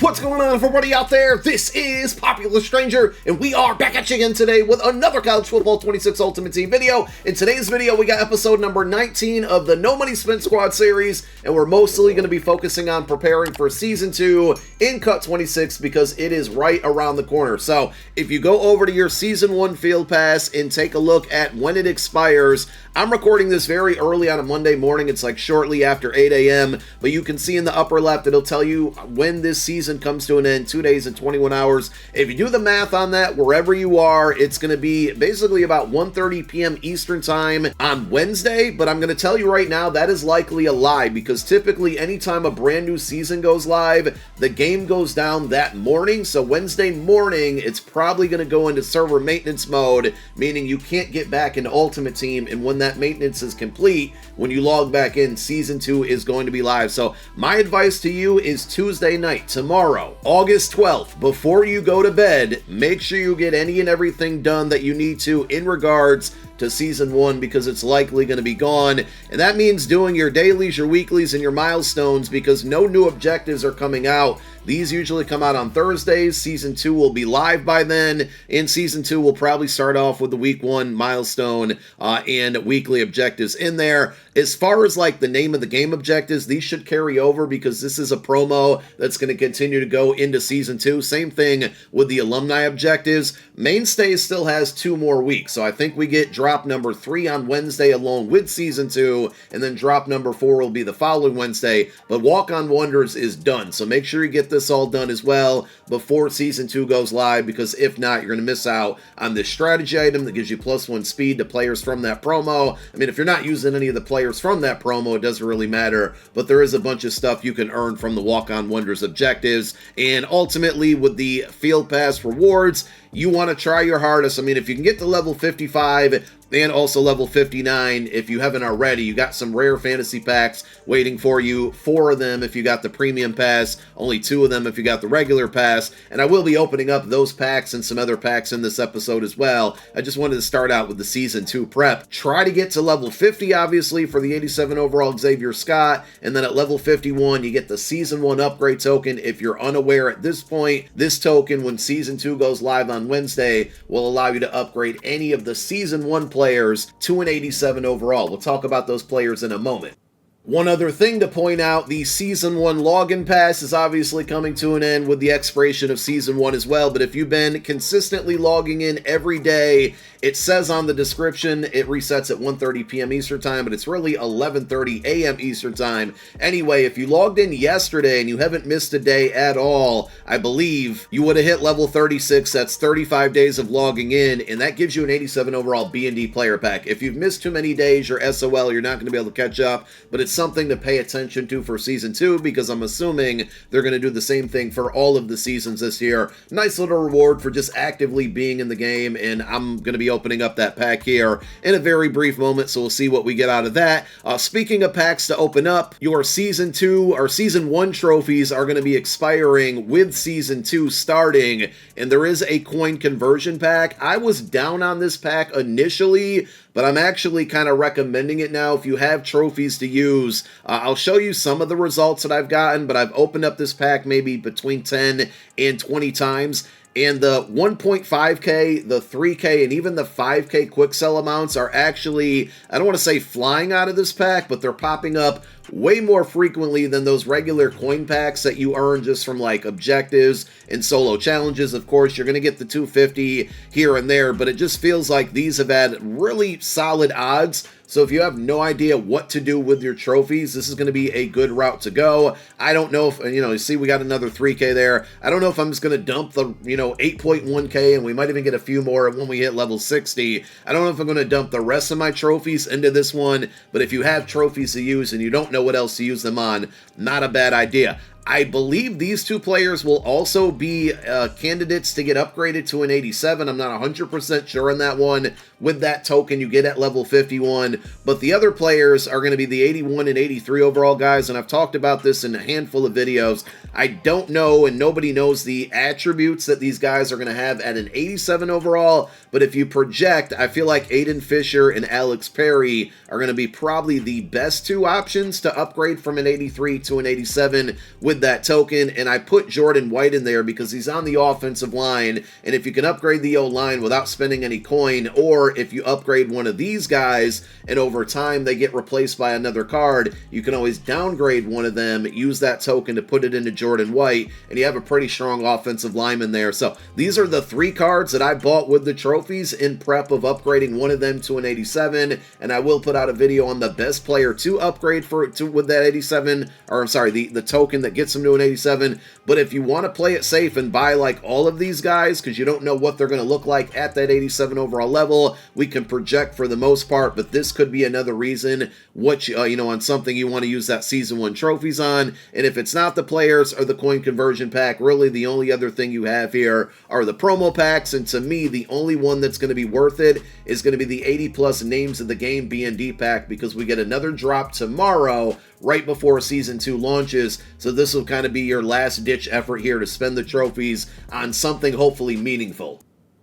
What's going on, everybody out there? This is Popular Stranger, and we are back at you again today with another College Football 26 Ultimate Team video. In today's video, we got episode number 19 of the No Money Spent Squad series, and we're mostly going to be focusing on preparing for Season 2 in Cut 26 because it is right around the corner. So, if you go over to your Season 1 Field Pass and take a look at when it expires, I'm recording this very early on a Monday morning. It's like shortly after 8 a.m., but you can see in the upper left, it'll tell you when this season comes to an end, 2 days and 21 hours. If you do the math on that, wherever you are, it's going to be basically about 1:30 p.m. Eastern Time on Wednesday, but I'm going to tell you right now, that is likely a lie, because typically anytime a brand new season goes live, the game goes down that morning. So Wednesday morning, it's probably going to go into server maintenance mode, meaning you can't get back into Ultimate Team, and when that maintenance is complete, when you log back in, Season 2 is going to be live. So my advice to you is Tuesday night, tomorrow, August 12th, before you go to bed, make sure you get any and everything done that you need to in regards to Season 1, because it's likely going to be gone. And that means doing your dailies, your weeklies, and your milestones, because no new objectives are coming out. These usually come out on Thursdays. Season 2 will be live by then, and Season 2 will probably start off with the Week 1 milestone and weekly objectives in there. As far as like the name of the game objectives, these should carry over because this is a promo that's going to continue to go into Season 2. Same thing with the alumni objectives. Mainstay still has 2 more weeks, so I think we get drop number 3 on Wednesday along with Season 2, and then drop number 4 will be the following Wednesday. But Walk on Wonders is done, so make sure you get this all done as well before Season 2 goes live, because if not, you're going to miss out on this strategy item that gives you +1 speed to players from that promo. I mean, if you're not using any of the players from that promo, it doesn't really matter, but there is a bunch of stuff you can earn from the Walk on Wonders objectives. And ultimately, with the Field Pass rewards, you want to try your hardest. I mean, if you can get to level 55 and also level 59, if you haven't already, you got some rare fantasy packs waiting for you. 4 of them if you got the premium pass, only 2 of them if you got the regular pass, and I will be opening up those packs and some other packs in this episode as well. I just wanted to start out with the Season 2 prep. Try to get to level 50, obviously, for the 87 overall Xavier Scott, and then at level 51, you get the Season 1 upgrade token. If you're unaware at this point, this token, when Season 2 goes live on Wednesday, will allow you to upgrade any of the Season 1 players to an 87 overall. We'll talk about those players in a moment. One other thing to point out, the Season 1 login pass is obviously coming to an end with the expiration of Season 1 as well, but if you've been consistently logging in every day, it says on the description it resets at 1:30 p.m. Eastern Time, but it's really 11:30 a.m. Eastern Time. Anyway, if you logged in yesterday and you haven't missed a day at all, I believe you would have hit level 36. That's 35 days of logging in, and that gives you an 87 overall BND player pack. If you've missed too many days, you're SOL, you're not going to be able to catch up, but it's something to pay attention to for Season 2, because I'm assuming they're going to do the same thing for all of the seasons this year. Nice little reward for just actively being in the game, and I'm going to be opening up that pack here in a very brief moment, so we'll see what we get out of that. Speaking of packs to open up, your Season 2 or Season 1 trophies are going to be expiring with Season 2 starting, and there is a coin conversion pack. I was down on this pack initially, but I'm actually kind of recommending it now if you have trophies to use. I'll show you some of the results that I've gotten, but I've opened up this pack maybe between 10 and 20 times. And the 1.5K, the 3K, and even the 5K quick sell amounts are actually, I don't want to say flying out of this pack, but they're popping up way more frequently than those regular coin packs that you earn just from like objectives and solo challenges. Of course, you're going to get the 250 here and there, but it just feels like these have had really solid odds. So if you have no idea what to do with your trophies, this is going to be a good route to go. I don't know if, you see we got another 3K there. I don't know if I'm just going to dump the, 8.1K, and we might even get a few more when we hit level 60. I don't know if I'm going to dump the rest of my trophies into this one, but if you have trophies to use and you don't know what else to use them on, not a bad idea. I believe these 2 players will also be candidates to get upgraded to an 87. I'm not 100% sure on that one. With that token, you get at level 51. But the other players are going to be the 81 and 83 overall guys, and I've talked about this in a handful of videos. I don't know, and nobody knows the attributes that these guys are going to have at an 87 overall, but if you project, I feel like Aiden Fisher and Alex Perry are going to be probably the best 2 options to upgrade from an 83 to an 87 with with that token, and I put Jordan White in there because he's on the offensive line, and if you can upgrade the O-line without spending any coin, or if you upgrade one of these guys and over time they get replaced by another card, you can always downgrade one of them, use that token to put it into Jordan White, and you have a pretty strong offensive lineman there. So these are the 3 cards that I bought with the trophies in prep of upgrading one of them to an 87, and I will put out a video on the best player to upgrade with that 87, or I'm sorry, the token that gets them to an 87. But if you want to play it safe and buy like all of these guys, because you don't know what they're going to look like at that 87 overall level, we can project for the most part, but this could be another reason what you know, on something you want to use that season 1 trophies on. And if it's not the players or the coin conversion pack, really the only other thing you have here are the promo packs, and to me the only one that's going to be worth it is going to be the 80 plus names of the game BND pack, because we get another drop tomorrow right before Season 2 launches, so this will kind of be your last-ditch effort here to spend the trophies on something hopefully meaningful.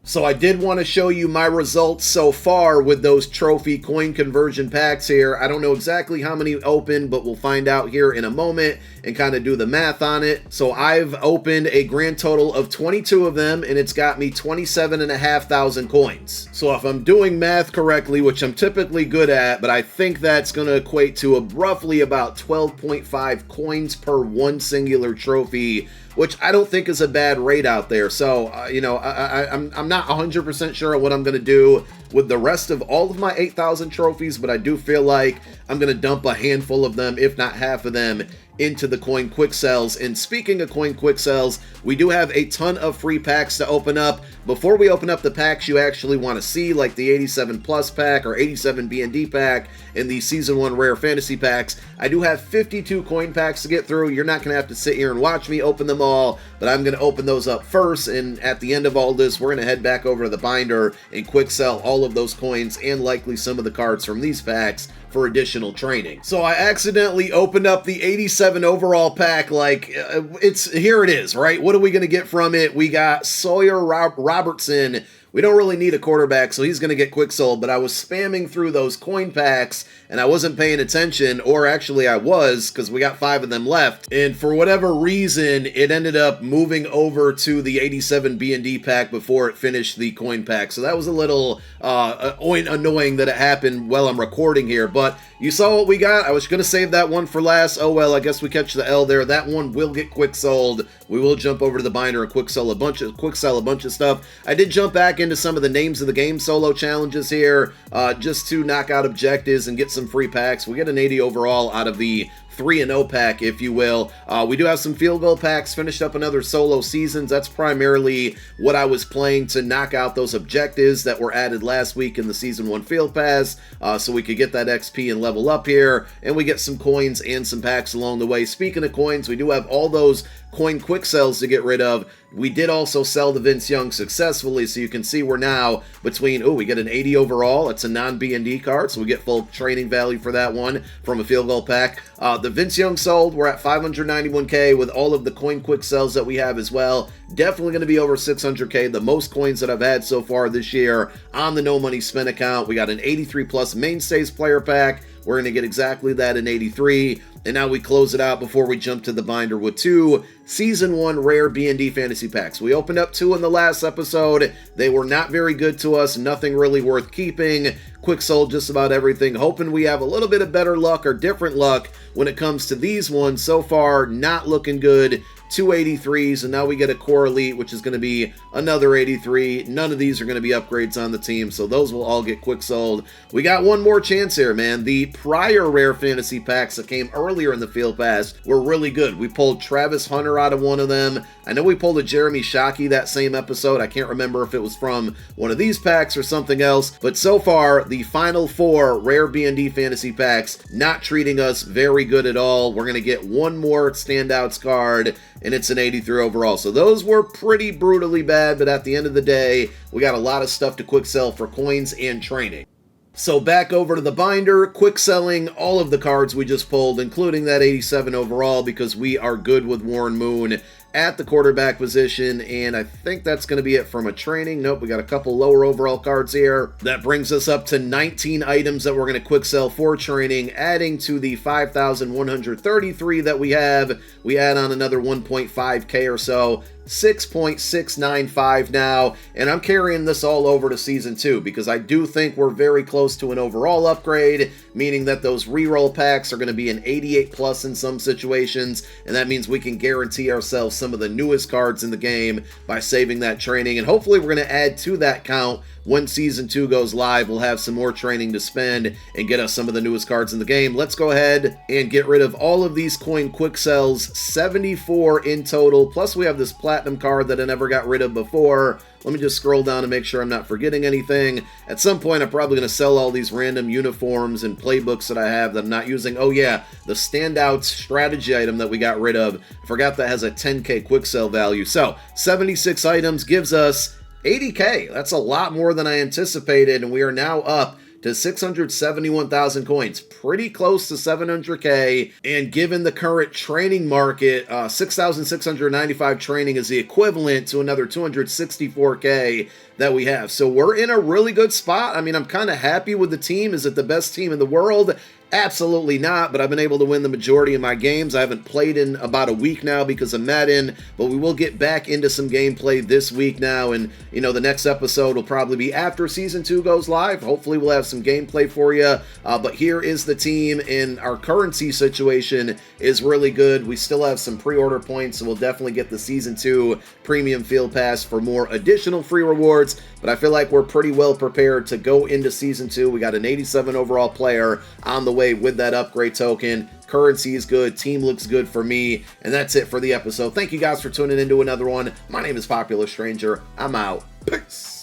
So I did want to show you my results so far with those trophy coin conversion packs here. I don't know exactly how many opened, but we'll find out here in a moment and kind of do the math on it. So I've opened a grand total of 22 of them, and it's got me 27,500 coins. So if I'm doing math correctly, which I'm typically good at, but I think that's going to equate to roughly about 12.5 coins per one singular trophy, which I don't think is a bad rate out there. So, you know, I'm not 100% sure what I'm going to do with the rest of all of my 8,000 trophies, but I do feel like I'm going to dump a handful of them, if not half of them, into the coin quick sells. And speaking of coin quick sells, we do have a ton of free packs to open up. Before we open up the packs you actually want to see, like the 87 plus pack or 87 BND pack and the season 1 rare fantasy packs, I do have 52 coin packs to get through. You're not going to have to sit here and watch me open them all, but I'm going to open those up first, and at the end of all this we're going to head back over to the binder and quick sell all of those coins and likely some of the cards from these packs for additional training. So I accidentally opened up the 87 overall pack. Like, here it is, right? What are we going to get from it? We got Sawyer Robertson. We don't really need a quarterback, so he's going to get quick sold, but I was spamming through those coin packs, and I wasn't paying attention, or actually I was, because we got 5 of them left, and for whatever reason, it ended up moving over to the 87 BND pack before it finished the coin pack, so that was a little annoying that it happened while I'm recording here, but you saw what we got. I was going to save that one for last. Oh well, I guess we catch the L there. That one will get quick sold. We will jump over to the binder and quick sell a bunch of stuff. I did jump back into some of the names of the game solo challenges here, just to knock out objectives and get some free packs. We get an 80 overall out of the 3-0 pack, if you will. We do have some field goal packs, finished up another solo seasons. That's primarily what I was playing to knock out those objectives that were added last week in the season 1 field pass, so we could get that XP and level up here, and we get some coins and some packs along the way. Speaking of coins, we do have all those coin quick sells to get rid of. We did also sell the Vince Young successfully, so you can see we're now between, we get an 80 overall. It's a non-BND card, so we get full training value for that one from a field goal pack. The Vince Young sold. We're at 591k with all of the coin quick sells that we have as well. Definitely going to be over 600k, the most coins that I've had so far this year on the No Money Spent account. We got an 83 plus mainstays player pack. We're going to get exactly that in 83. And now we close it out before we jump to the binder with 2 Season 1 rare BND fantasy packs. We opened up 2 in the last episode. They were not very good to us. Nothing really worth keeping. Quick sold just about everything. Hoping we have a little bit of better luck or different luck when it comes to these ones. So far, not looking good. 2 83s, and now we get a core elite, which is going to be another 83. None of these are going to be upgrades on the team, so those will all get quick sold. We got one more chance here, man. The prior rare fantasy packs that came earlier in the field pass were really good. We pulled Travis Hunter out of one of them. I know we pulled a Jeremy Shockey that same episode. I can't remember if it was from one of these packs or something else, but so far, the final 4 rare BND fantasy packs not treating us very good at all. We're going to get one more standouts card, and it's an 83 overall. So those were pretty brutally bad, but at the end of the day, we got a lot of stuff to quick sell for coins and training. So back over to the binder, quick selling all of the cards we just pulled, including that 87 overall, because we are good with Warren Moon. at the quarterback position, and I think that's going to be it from a training. Nope, we got a couple lower overall cards here. That brings us up to 19 items that we're going to quick sell for training, adding to the 5,133 that we have. We add on another 1.5k or so. 6.695 now, and I'm carrying this all over to Season 2 because I do think we're very close to an overall upgrade, meaning that those reroll packs are going to be an 88 plus in some situations, and that means we can guarantee ourselves some of the newest cards in the game by saving that training, and hopefully we're going to add to that count when Season 2 goes live. We'll have some more training to spend and get us some of the newest cards in the game. Let's go ahead and get rid of all of these coin quick sells, 74 in total, plus we have this platinum card that I never got rid of before. Let me just scroll down and make sure I'm not forgetting anything. At some point, I'm probably going to sell all these random uniforms and playbooks that I have that I'm not using. Oh yeah, the standout strategy item that we got rid of. I forgot that has a 10k quick sell value. So 76 items gives us 80k. That's a lot more than I anticipated, and we are now up to 671,000 coins, pretty close to 700k, and given the current training market, 6,695 training is the equivalent to another 264k that we have. So we're in a really good spot. I mean, I'm kind of happy with the team. Is it the best team in the world? Absolutely not, but I've been able to win the majority of my games. I haven't played in about a week now because of Madden, but we will get back into some gameplay this week now, and you know, the next episode will probably be after Season 2 goes live. Hopefully we'll have some gameplay for you, but here is the team, and our currency situation is really good. We still have some pre-order points, so we'll definitely get the Season 2 Premium Field Pass for more additional free rewards, but I feel like we're pretty well prepared to go into Season 2. We got an 87 overall player on the way with that upgrade token. Currency is good, team looks good for me, and that's it for the episode. Thank you guys for tuning into another one. My name is Popular Stranger. I'm out. Peace.